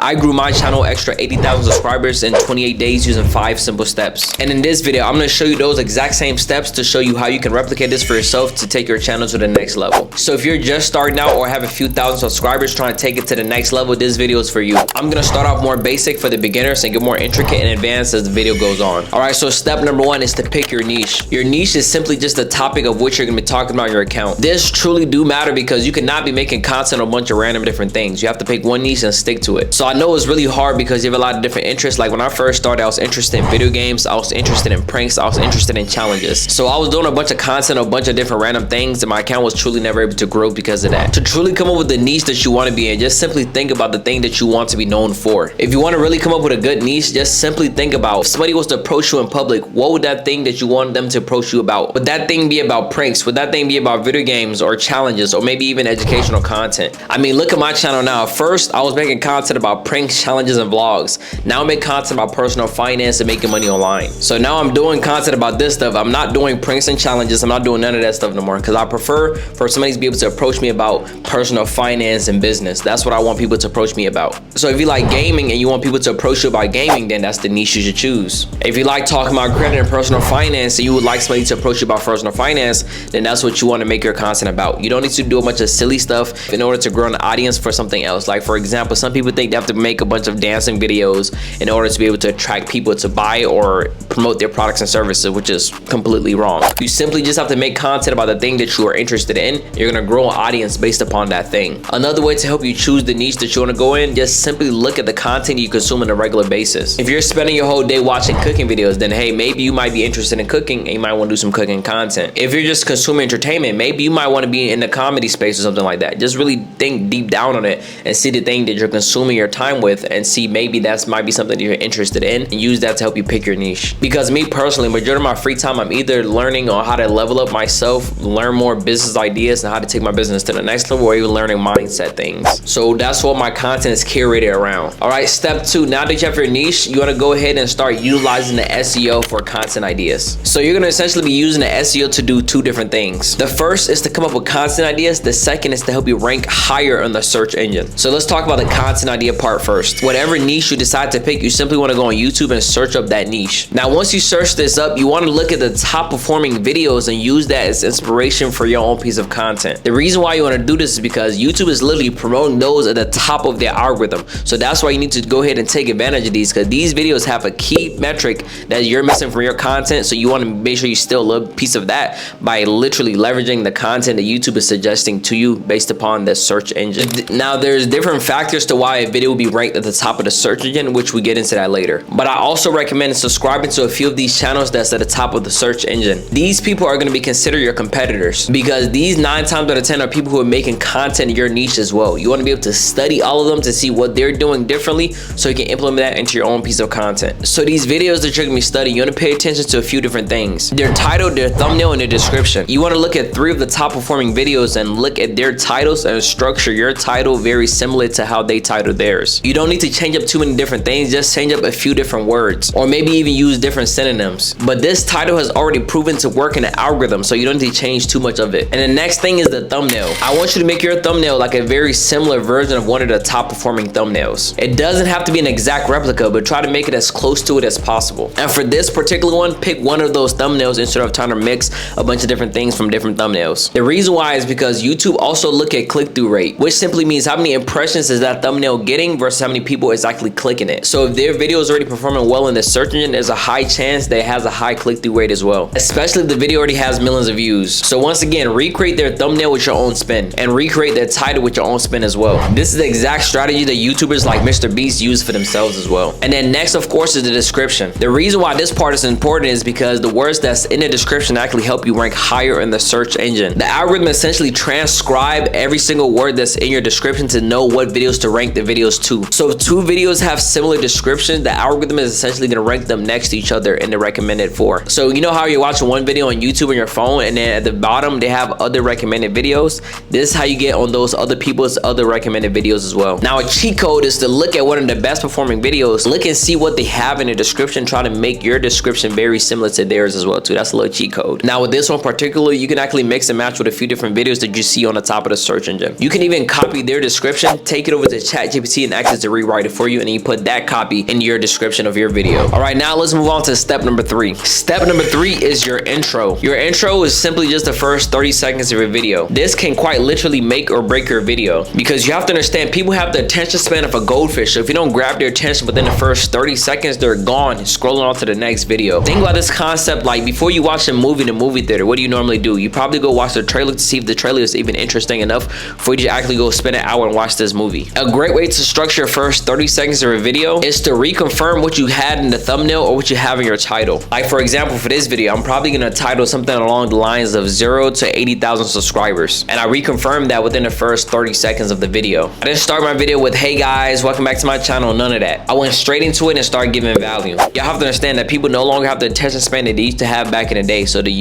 I grew my channel extra 80,000 subscribers in 28 days using 5 simple steps. And in this video, I'm going to show you those exact same steps to show you how you can replicate this for yourself to take your channel to the next level. So if you're just starting out or have a few thousand subscribers trying to take it to the next level, this video is for you. I'm going to start off more basic for the beginners and get more intricate and advanced as the video goes on. Alright, so step number 1 is to pick your niche. Your niche is simply just the topic of which you're going to be talking about on your account. This truly do matter because you cannot be making content on a bunch of random different things. You have to pick one niche and stick to it. So I know it's really hard because you have a lot of different interests. Like when I first started, I was interested in video games, I was interested in pranks, I was interested in challenges. So I was doing a bunch of content, a bunch of different random things, and my account was truly never able to grow because of that. To truly come up with the niche that you want to be in, just simply think about the thing that you want to be known for. If you want to really come up with a good niche, just simply think about if somebody was to approach you in public, what would that thing that you want them to approach you about? Would that thing be about pranks? Would that thing be about video games or challenges or maybe even educational content? I mean, look at my channel now. First, I was making content about pranks, challenges, and vlogs. Now I make content about personal finance and making money online. So now I'm doing content about this stuff. I'm not doing pranks and challenges. I'm not doing none of that stuff no more because I prefer for somebody to be able to approach me about personal finance and business. That's what I want people to approach me about. So if you like gaming and you want people to approach you about gaming, then that's the niche you should choose. If you like talking about credit and personal finance and you would like somebody to approach you about personal finance, then that's what you want to make your content about. You don't need to do a bunch of silly stuff in order to grow an audience for something else. Like for example, some people think they have to make a bunch of dancing videos in order to be able to attract people to buy or promote their products and services, which is completely wrong. You simply just have to make content about the thing that you are interested in. You're gonna grow an audience based upon that thing. Another way to help you choose the niche that you want to go in, just simply look at the content you consume on a regular basis. If you're spending your whole day watching cooking videos, then hey, maybe you might be interested in cooking and you might want to do some cooking content. If you're just consuming entertainment, maybe you might want to be in the comedy space or something like that. Just really think deep down on it and see the thing that you're consuming your time with and see maybe that might be something that you're interested in and use that to help you pick your niche. Because me personally, majority of my free time, I'm either learning on how to level up myself, learn more business ideas and how to take my business to the next level, or even learning mindset things. So that's what my content is curated around. All right, step 2, now that you have your niche, you want to go ahead and start utilizing the SEO for content ideas. So you're going to essentially be using the SEO to do 2 different things. The first is to come up with content ideas. The second is to help you rank higher on the search engine. So let's talk about the content idea part first. Whatever niche you decide to pick, you simply want to go on YouTube and search up that niche. Now, once you search this up, you want to look at the top performing videos and use that as inspiration for your own piece of content. The reason why you want to do this is because YouTube is literally promoting those at the top of their algorithm. So that's why you need to go ahead and take advantage of these, because these videos have a key metric that you're missing from your content. So you want to make sure you steal a piece of that by literally leveraging the content that YouTube is suggesting to you based upon the search engine. Now, there's different factors to why a video will be ranked at the top of the search engine, which we get into that later. But I also recommend subscribing to a few of these channels that's at the top of the search engine. These people are going to be considered your competitors because these 9 times out of 10 are people who are making content in your niche as well. You want to be able to study all of them to see what they're doing differently so you can implement that into your own piece of content. So these videos that you're going to be studying, you want to pay attention to a few different things. Their title, their thumbnail, and their description. You want to look at 3 of the top performing videos and look at their titles and structure your title very similar to how they title theirs. You don't need to change up too many different things, just change up a few different words or maybe even use different synonyms. But this title has already proven to work in the algorithm, so you don't need to change too much of it. And the next thing is the thumbnail. I want you to make your thumbnail like a very similar version of one of the top performing thumbnails. It doesn't have to be an exact replica, but try to make it as close to it as possible. And for this particular one, pick one of those thumbnails instead of trying to mix a bunch of different things from different thumbnails. The reason why is because YouTube also look at click-through rate, which simply means how many impressions is that thumbnail getting versus how many people is actually clicking it. So if their video is already performing well in the search engine, there's a high chance that it has a high click-through rate as well, especially if the video already has millions of views. So once again, recreate their thumbnail with your own spin and recreate their title with your own spin as well. This is the exact strategy that YouTubers like Mr. Beast use for themselves as well. And then next, of course, is the description. The reason why this part is important is because the words that's in the description actually help you rank higher in the search engine. The algorithm essentially transcribe every single word that's in your description to know what videos to rank the videos to. So if 2 videos have similar descriptions, the algorithm is essentially going to rank them next to each other in the recommended for. So you know how you're watching one video on YouTube on your phone and then at the bottom they have other recommended videos? This is how you get on those other people's other recommended videos as well. Now a cheat code is to look at one of the best performing videos, look and see what they have in the description, try to make your description very similar to theirs as well too. That's a little cheat code. Now with this one particularly, you can actually mix and match with a few different videos that you see on the top of the search engine. You can even copy their description, take it over to ChatGPT and access to rewrite it for you, and then you put that copy in your description of your video. All right, now let's move on to step number 3. Step number 3 is your intro. Your intro is simply just the first 30 seconds of your video. This can quite literally make or break your video, because you have to understand people have the attention span of a goldfish. So if you don't grab their attention within the first 30 seconds, they're gone, scrolling on to the next video. Think about this concept like before you watch a movie in the movie theater, what do you normally do? You probably go watch the trailer to see if the trailer is even interesting enough for you to actually go spend an hour and watch this movie. A great way to structure your first 30 seconds of a video is to reconfirm what you had in the thumbnail or what you have in your title. Like for example, for this video, I'm probably gonna title something along the lines of 0 to 80,000 subscribers. And I reconfirmed that within the first 30 seconds of the video. I didn't start my video with, hey guys, welcome back to my channel, none of that. I went straight into it and started giving value. Y'all have to understand that people no longer have the attention span that they used to have back in the day. So the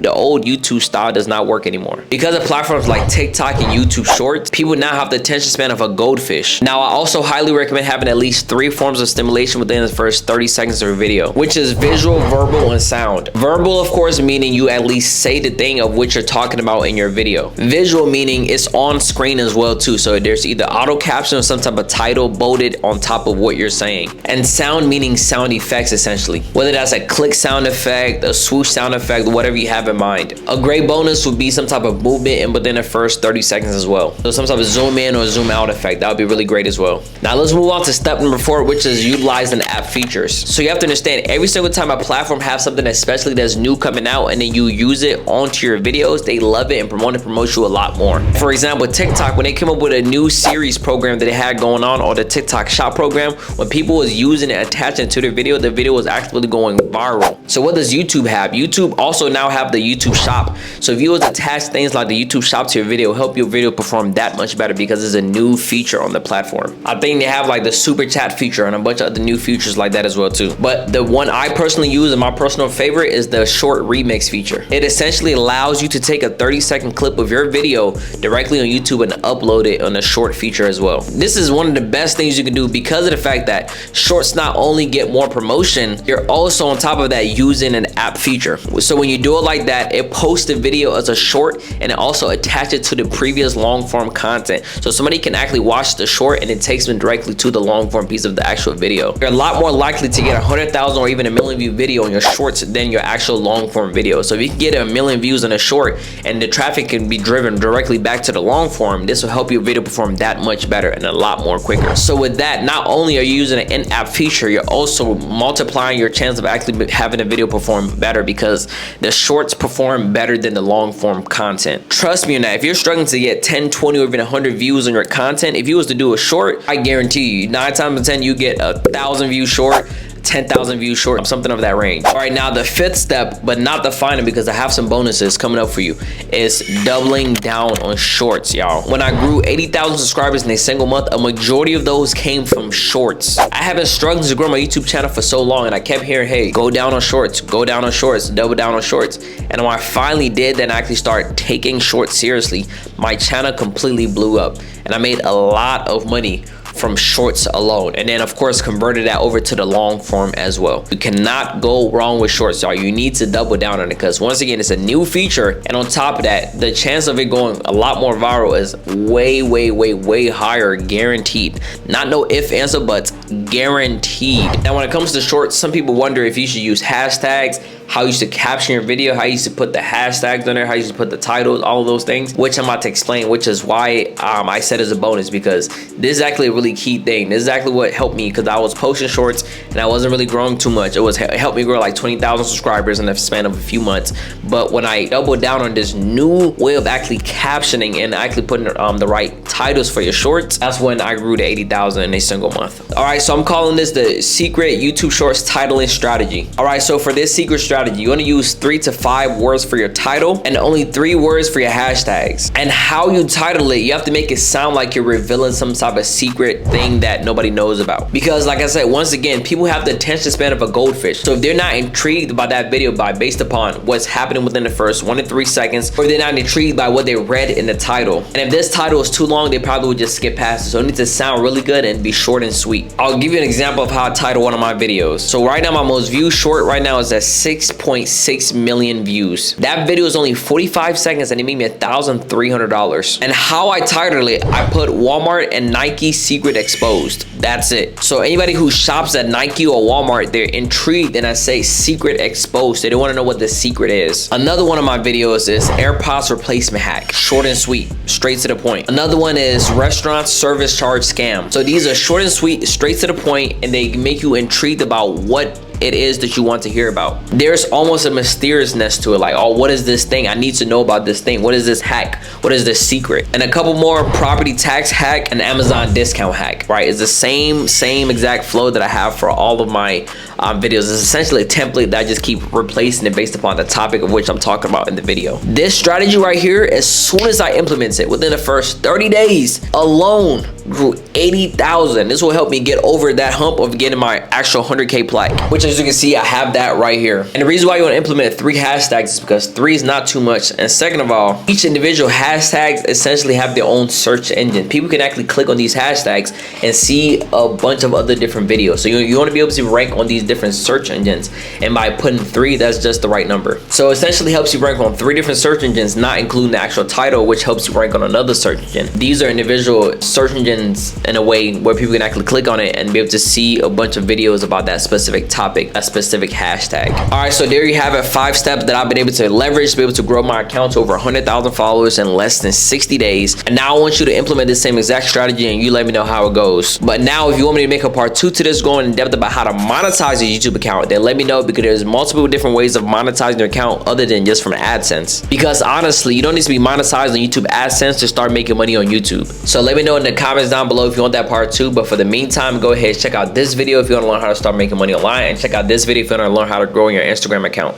old YouTube style does not work anymore. Because of platforms like TikTok and YouTube Shorts, people now have the attention span of a goldfish. Now, I also highly recommend having at least 3 forms of stimulation within the first 30 seconds of a video, which is visual, verbal, and sound. Verbal, of course, meaning you at least say the thing of which you're talking about in your video. Visual meaning it's on screen as well too. So there's either auto caption or some type of title bolded on top of what you're saying. And sound meaning sound effects essentially. Whether that's a click sound effect, a swoosh sound effect, whatever you have in mind. A great bonus would be some type of movement in within the first 30 seconds as well. So some type of zoom in or zoom out effect, that would be really great as well. Now let's move on to step number 4, which is utilizing app features. So you have to understand every single time a platform has something especially that's new coming out and then you use it onto your videos, they love it and promote you a lot more. For example, TikTok, when they came up with a new series program that they had going on, or the TikTok shop program, when people was using it, attaching it to their video, the video was actually going viral. So what does YouTube have? YouTube also now have the YouTube shop. So if you was attach things like the YouTube shop to your video, help your video perform that much better because it's a new feature on the platform. I think they have like the super chat feature and a bunch of other new features like that as well too. But the one I personally use and my personal favorite is the short remix feature. It essentially allows you to take a 30-second clip of your video directly on YouTube and upload it on a short feature as well. This is one of the best things you can do because of the fact that shorts not only get more promotion, you're also on top of that using an app feature. So when you do it like that, it posts the video as a short and it also attaches it to the previous long form content. So somebody can actually watch the short and it takes them directly to the long form piece of the actual video. You're a lot more likely to get 100,000 or even a million view video on your shorts than your actual long form video. So if you can get 1 million views on a short and the traffic can be driven directly back to the long form, this will help your video perform that much better and a lot more quicker. So with that, not only are you using an in-app feature, you're also multiplying your chance of actually having a video perform better because the shorts perform better than the long form content. Trust me on that. If you're struggling to get 10, 20, or even 100 views on your content, if you was to do a short, I guarantee you 9 times out of 10 you get 1,000 views short, 10,000 views short, something of that range. All right, now the 5th step, but not the final because I have some bonuses coming up for you, is doubling down on shorts, y'all. When I grew 80,000 subscribers in a single month, a majority of those came from shorts. I have been struggling to grow my YouTube channel for so long and I kept hearing, hey, go down on shorts, go down on shorts, double down on shorts. And when I finally did that and actually start taking shorts seriously, my channel completely blew up and I made a lot of money from shorts alone, and then of course converted that over to the long form as well. You cannot go wrong with shorts, y'all. You need to double down on it because once again, it's a new feature, and on top of that, the chance of it going a lot more viral is way higher, guaranteed. Not no if, ands, or buts, guaranteed. Now when it comes to shorts, some people wonder if you should use hashtags, how you should caption your video, how you should put the hashtags on there, how you should put the titles, all of those things, which I'm about to explain, which is why I said as a bonus, because this is actually a really key thing. This is exactly what helped me because I was posting shorts and I wasn't really growing too much. It helped me grow like 20,000 subscribers in the span of a few months. But when I doubled down on this new way of actually captioning and actually putting the right titles for your shorts, that's when I grew to 80,000 in a single month. All right, so I'm calling this the secret YouTube Shorts titling strategy. All right, so for this secret strategy, you want to use 3 to 5 words for your title and only 3 words for your hashtags. And how you title it, you have to make it sound like you're revealing some type of secret thing that nobody knows about. Because like I said, once again, people have the attention span of a goldfish. So if they're not intrigued by that video based upon what's happening within the first 1 to 3 seconds, or they're not intrigued by what they read in the title, and if this title is too long, they probably would just skip past it. So it needs to sound really good and be short and sweet. I'll give you an example of how I title one of my videos. So right now, my most viewed short right now is at 6 6.6 million views. That video is only 45 seconds and it made me $1,300. And how I titled it, I put Walmart and Nike secret exposed. That's it. So anybody who shops at Nike or Walmart, they're intrigued and I say secret exposed. They don't want to know what the secret is. Another one of my videos is AirPods replacement hack. Short and sweet, straight to the point. Another one is restaurant service charge scam. So these are short and sweet, straight to the point, and they make you intrigued about what it is that you want to hear about. There's almost a mysteriousness to it, like, oh, what is this thing? I need to know about this thing. What is this hack? What is this secret? And a couple more: property tax hack and Amazon discount hack, right? It's the same exact flow that I have for all of my videos. It's essentially a template that I just keep replacing it based upon the topic of which I'm talking about in the video. This strategy right here, as soon as I implement it, within the first 30 days alone, grew 80,000. This will help me get over that hump of getting my actual 100K plaque, which, as you can see, I have that right here. And the reason why you want to implement 3 hashtags is because 3 is not too much. And second of all, each individual hashtags essentially have their own search engine. People can actually click on these hashtags and see a bunch of other different videos. So you want to be able to rank on these different search engines. And by putting 3, that's just the right number. So essentially helps you rank on 3 different search engines, not including the actual title, which helps you rank on another search engine. These are individual search engines in a way where people can actually click on it and be able to see a bunch of videos about that specific topic, a specific hashtag. All right, so there you have it, 5 steps that I've been able to leverage to be able to grow my account to over 100,000 followers in less than 60 days. And now I want you to implement this same exact strategy and you let me know how it goes. But now if you want me to make a part 2 to this, going in depth about how to monetize your YouTube account, then let me know, because there's multiple different ways of monetizing your account other than just from AdSense. Because honestly, you don't need to be monetized on YouTube AdSense to start making money on YouTube. So let me know in the comments down below if you want that part 2. But for the meantime, go ahead, check out this video if you want to learn how to start making money online, and check out this video if you want to learn how to grow your Instagram account.